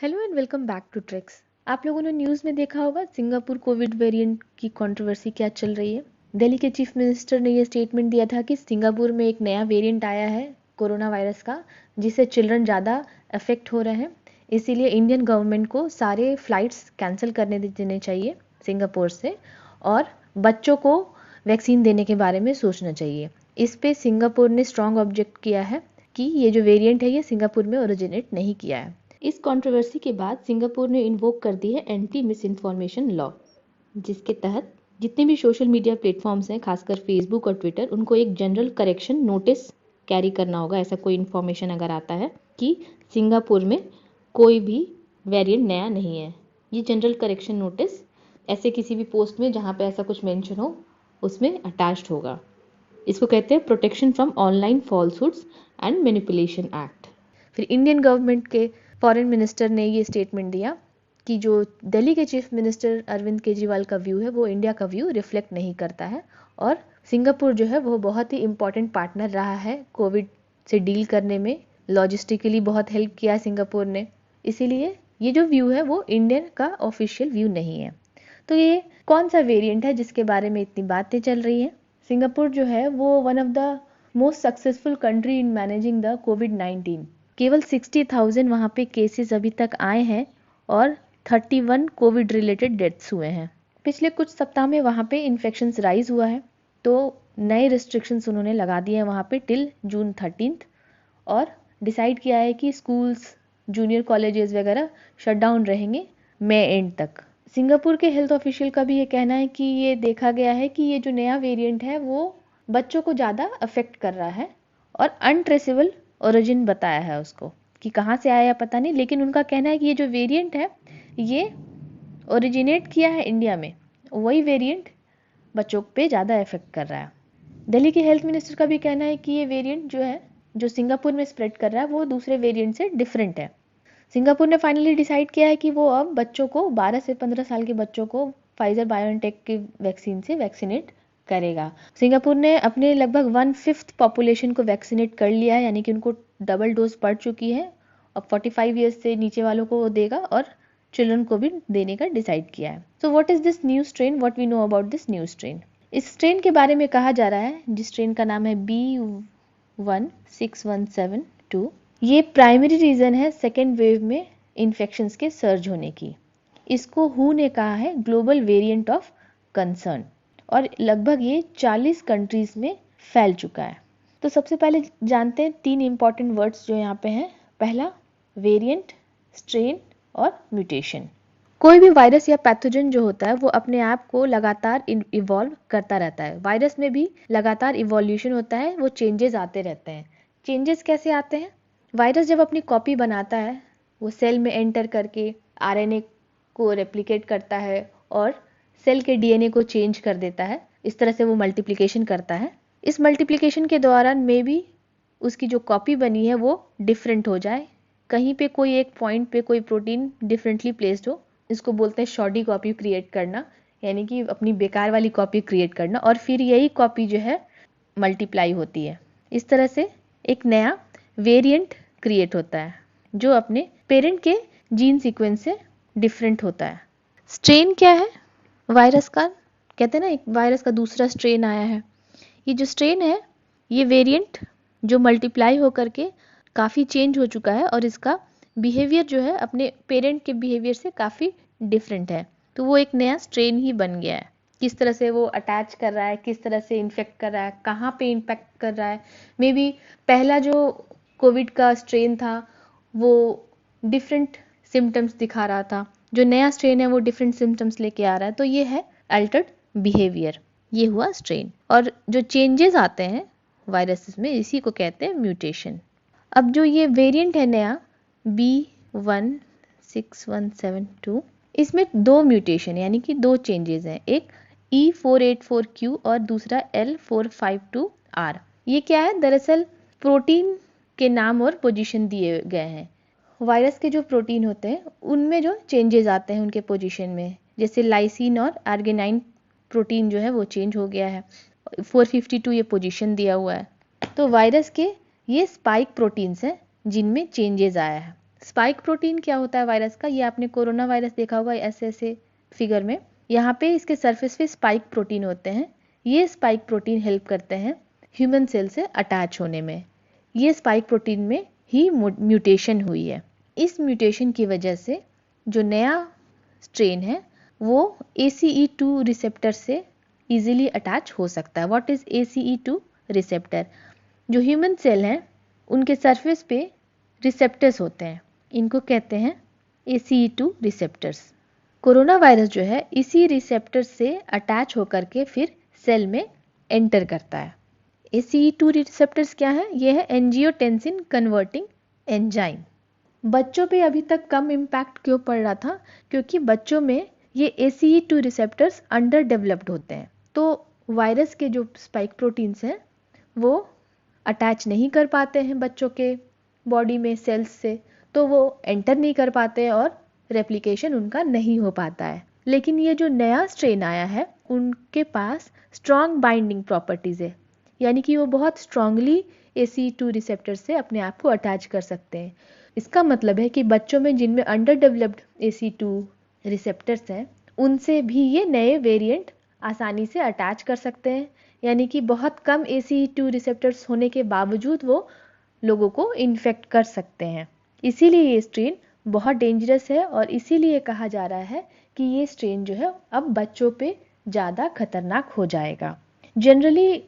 Hello and welcome back to tricks. आप लोगों ने न्यूज़ में देखा होगा सिंगापुर कोविड वेरिएंट की कंट्रोवर्सी क्या चल रही है। दिल्ली के चीफ मिनिस्टर ने ये स्टेटमेंट दिया था कि सिंगापुर में एक नया वेरिएंट आया है कोरोना वायरस का, जिससे चिल्ड्रन ज़्यादा अफेक्ट हो रहे हैं। इसीलिए इंडियन गवर्नमेंट को सारे फ्लाइट्स कैंसिल करने देने चाहिए सिंगापुर से, और बच्चों को वैक्सीन देने के बारे में सोचना चाहिए। इस पे सिंगापुर ने स्ट्रॉन्ग ऑब्जेक्ट किया है कि ये जो वेरिएंट है ये सिंगापुर में ओरिजिनेट नहीं किया है। इस कंट्रोवर्सी के बाद सिंगापुर ने इन्वोक कर दी है एंटी मिस इन्फॉर्मेशन लॉ, जिसके तहत जितने भी सोशल मीडिया प्लेटफॉर्म्स हैं, खासकर फेसबुक और ट्विटर, उनको एक जनरल करेक्शन नोटिस कैरी करना होगा। ऐसा कोई इन्फॉर्मेशन अगर आता है कि सिंगापुर में कोई भी वेरिएंट नया नहीं है, ये जनरल करेक्शन नोटिस ऐसे किसी भी पोस्ट में जहाँ पे ऐसा कुछ मेंशन हो उसमें अटैच्ड होगा। इसको कहते हैं protection from online falsehoods and manipulation act. फिर इंडियन गवर्नमेंट के फॉरेन मिनिस्टर ने ये स्टेटमेंट दिया कि जो दिल्ली के चीफ मिनिस्टर अरविंद केजरीवाल का व्यू है वो इंडिया का व्यू रिफ्लेक्ट नहीं करता है, और सिंगापुर जो है वो बहुत ही इम्पोर्टेंट पार्टनर रहा है कोविड से डील करने में। लॉजिस्टिकली बहुत हेल्प किया है सिंगापुर ने, इसीलिए ये जो व्यू है वो इंडियन का ऑफिशियल व्यू नहीं है। तो ये कौन सा वेरिएंट है जिसके बारे में इतनी बातें चल रही हैं? सिंगापुर जो है वो one of the most successful country in managing the कोविड-19। केवल 60,000 वहाँ पे केसेस अभी तक आए हैं और 31 कोविड रिलेटेड डेथ्स हुए हैं। पिछले कुछ सप्ताह में वहाँ पे इन्फेक्शंस राइज हुआ है, तो नए रिस्ट्रिक्शंस उन्होंने लगा दिए हैं वहाँ पे टिल जून 13, और डिसाइड किया है कि स्कूल्स, जूनियर कॉलेजेस वगैरह शट डाउन रहेंगे मई एंड तक। सिंगापुर के हेल्थ ऑफिशियल का भी ये कहना है कि ये देखा गया है कि ये जो नया वेरिएंट है वो बच्चों को ज़्यादा अफेक्ट कर रहा है, और अनट्रेसेबल ओरिजिन बताया है उसको कि कहाँ से आया पता नहीं, लेकिन उनका कहना है कि ये जो वेरिएंट है ये ओरिजिनेट किया है इंडिया में, वही वेरिएंट बच्चों पे ज़्यादा इफेक्ट कर रहा है। दिल्ली के हेल्थ मिनिस्टर का भी कहना है कि ये वेरिएंट जो है जो सिंगापुर में स्प्रेड कर रहा है वो दूसरे वेरिएंट से डिफरेंट है। सिंगापुर ने फाइनली डिसाइड किया है कि वो अब बच्चों को 12 से 15 साल के बच्चों को फाइजर बायोएनटेक की वैक्सीन से वैक्सीनेट करेगा। सिंगापुर ने अपने लगभग 1/5 पॉपुलेशन को वैक्सीनेट कर लिया है, यानी कि उनको डबल डोज पड़ चुकी है। अब 45 ईयर्स से नीचे वालों को वो देगा और चिल्ड्रन को भी देने का डिसाइड किया है। So what is this new strain, what we know about this new strain? इस स्ट्रेन के बारे में कहा जा रहा है, जिस स्ट्रेन का नाम है B16172, ये प्राइमरी रीजन है सेकेंड वेव में इन्फेक्शंस के सर्ज होने की। इसको हु ने कहा है ग्लोबल वेरिएंट ऑफ कंसर्न, और लगभग ये 40 कंट्रीज में फैल चुका है। तो सबसे पहले जानते हैं 3 इंपॉर्टेंट वर्ड्स जो यहाँ पे हैं। पहला वेरिएंट, स्ट्रेन और म्यूटेशन। कोई भी वायरस या पैथोजन जो होता है वो अपने आप को लगातार इवॉल्व करता रहता है। वायरस में भी लगातार इवोल्यूशन होता है, वो चेंजेस आते रहते हैं। चेंजेस कैसे आते हैं? वायरस जब अपनी कॉपी बनाता है वो सेल में एंटर करके आरएनए को रेप्लिकेट करता है और सेल के डीएनए को चेंज कर देता है। इस तरह से वो मल्टीप्लिकेशन करता है। इस मल्टीप्लिकेशन के दौरान मे बी उसकी जो कॉपी बनी है वो डिफरेंट हो जाए, कहीं पे कोई एक पॉइंट पे कोई प्रोटीन डिफरेंटली प्लेस्ड हो। इसको बोलते हैं शॉडी कॉपी क्रिएट करना, यानी कि अपनी बेकार वाली कॉपी क्रिएट करना, और फिर यही कॉपी जो है मल्टीप्लाई होती है। इस तरह से एक नया वेरिएंट क्रिएट होता है जो अपने पेरेंट के जीन सीक्वेंस से डिफरेंट होता है। स्ट्रेन क्या है वायरस का? कहते हैं ना एक वायरस का दूसरा स्ट्रेन आया है। ये जो स्ट्रेन है ये वेरिएंट जो मल्टीप्लाई होकर के काफ़ी चेंज हो चुका है, और इसका बिहेवियर जो है अपने पेरेंट के बिहेवियर से काफ़ी डिफरेंट है। तो वो एक नया स्ट्रेन ही बन गया है। किस तरह से वो अटैच कर रहा है, किस तरह से इन्फेक्ट कर रहा है, कहाँ पे इम्पैक्ट कर रहा है। मे बी पहला जो कोविड का स्ट्रेन था वो डिफरेंट सिम्टम्स दिखा रहा था, जो नया स्ट्रेन है वो डिफरेंट सिम्टम्स लेके आ रहा है। तो ये है अल्टर्ड बिहेवियर, ये हुआ स्ट्रेन। और जो चेंजेस आते हैं वायरसेस में इसी को कहते हैं म्यूटेशन। अब जो ये वेरिएंट है नया B16172, इसमें 2 म्यूटेशन यानी कि 2 चेंजेस हैं, एक E484Q और दूसरा L452R। ये क्या है? दरअसल प्रोटीन के नाम और पोजीशन दिए गए हैं। वायरस के जो प्रोटीन होते हैं उनमें जो चेंजेस आते हैं उनके पोजीशन में, जैसे लाइसिन और आर्गिनाइन प्रोटीन जो है वो चेंज हो गया है। 452 ये पोजीशन दिया हुआ है। तो वायरस के ये स्पाइक प्रोटीन्स हैं जिनमें चेंजेस आया है। स्पाइक प्रोटीन क्या होता है वायरस का, ये आपने कोरोना वायरस देखा होगा ऐसे ऐसे फिगर में। यहाँ पे इसके सरफेस पे स्पाइक प्रोटीन होते हैं। ये स्पाइक प्रोटीन हेल्प करते हैं ह्यूमन सेल से अटैच होने में। ये स्पाइक प्रोटीन में ही म्यूटेशन हुई है। इस म्यूटेशन की वजह से जो नया स्ट्रेन है वो ACE2 रिसेप्टर से इजीली अटैच हो सकता है। What is ACE2 receptor? जो ह्यूमन सेल हैं उनके सरफेस पे रिसेप्टर्स होते हैं, इनको कहते हैं ACE2 रिसेप्टर्स। कोरोना वायरस जो है इसी रिसेप्टर से अटैच होकर के फिर सेल में एंटर करता है। ACE2 रिसेप्टर्स क्या है? ये है एंजियोटेंसिन कन्वर्टिंग एंजाइम। बच्चों पे अभी तक कम इम्पैक्ट क्यों पड़ रहा था? क्योंकि बच्चों में ये ACE2 रिसेप्टर्स अंडर डेवलप्ड होते हैं, तो वायरस के जो स्पाइक प्रोटीन्स हैं वो अटैच नहीं कर पाते हैं बच्चों के बॉडी में सेल्स से, तो वो एंटर नहीं कर पाते और रेप्लिकेशन उनका नहीं हो पाता है। लेकिन ये जो नया स्ट्रेन आया है उनके पास स्ट्रॉन्ग बाइंडिंग प्रॉपर्टीज है, यानी कि वो बहुत स्ट्रांगली ACE2 रिसेप्टर से अपने आप को अटैच कर सकते हैं। इसका मतलब है कि बच्चों में जिनमें अंडर डेवलप्ड ACE2 रिसेप्टर्स हैं उनसे भी ये नए वेरिएंट आसानी से अटैच कर सकते हैं, यानी कि बहुत कम ACE2 रिसेप्टर्स होने के बावजूद वो लोगों को इन्फेक्ट कर सकते हैं। इसीलिए ये स्ट्रेन बहुत डेंजरस है और इसीलिए कहा जा रहा है कि ये स्ट्रेन जो है अब बच्चों पे ज़्यादा खतरनाक हो जाएगा। जनरली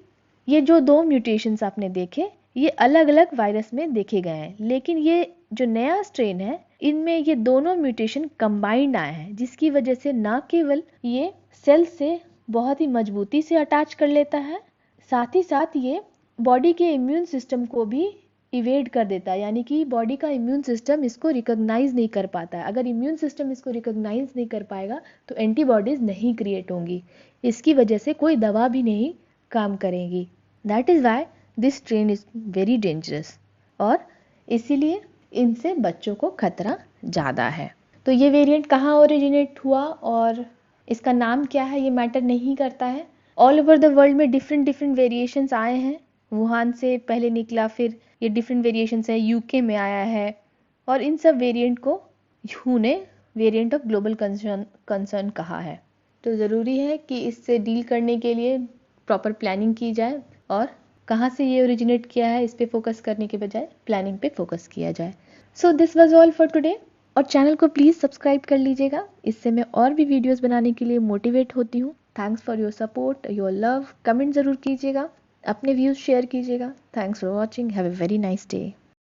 ये जो दो म्यूटेशंस आपने देखे ये अलग अलग वायरस में देखे गए हैं, लेकिन ये जो नया स्ट्रेन है इनमें ये दोनों म्यूटेशन कंबाइंड आए हैं, जिसकी वजह से ना केवल ये सेल से बहुत ही मजबूती से अटैच कर लेता है, साथ ही साथ ये बॉडी के इम्यून सिस्टम को भी इवेड कर देता है, यानी कि बॉडी का इम्यून सिस्टम इसको रिकॉग्नाइज नहीं कर पाता है। अगर इम्यून सिस्टम इसको रिकॉग्नाइज नहीं कर पाएगा तो एंटीबॉडीज नहीं क्रिएट होंगी, इसकी वजह से कोई दवा भी नहीं काम करेगी। That is why this strain is very dangerous और इसीलिए इनसे बच्चों को खतरा ज़्यादा है। तो ये वेरिएंट कहाँ ओरिजिनेट हुआ और इसका नाम क्या है ये मैटर नहीं करता है। ऑल ओवर द वर्ल्ड में डिफरेंट डिफरेंट वेरिएशंस आए हैं। वुहान से पहले निकला, फिर ये डिफरेंट वेरिएशंस है, यूके में आया है और इन सब वेरिएंट को WHO ने वेरिएंट ऑफ ग्लोबल कंसर्न कहा है। तो ज़रूरी है कि इससे डील करने के लिए प्रॉपर प्लानिंग की जाए और कहाँ से ये ओरिजिनेट किया है इस पे फोकस करने के बजाय प्लानिंग पे फोकस किया जाए। So this was all for today और चैनल को प्लीज़ सब्सक्राइब कर लीजिएगा, इससे मैं और भी वीडियोस बनाने के लिए मोटिवेट होती हूँ। Thanks for your support, your love. Comment ज़रूर कीजिएगा, अपने व्यूज़ शेयर कीजिएगा। Thanks for watching, have a very nice day.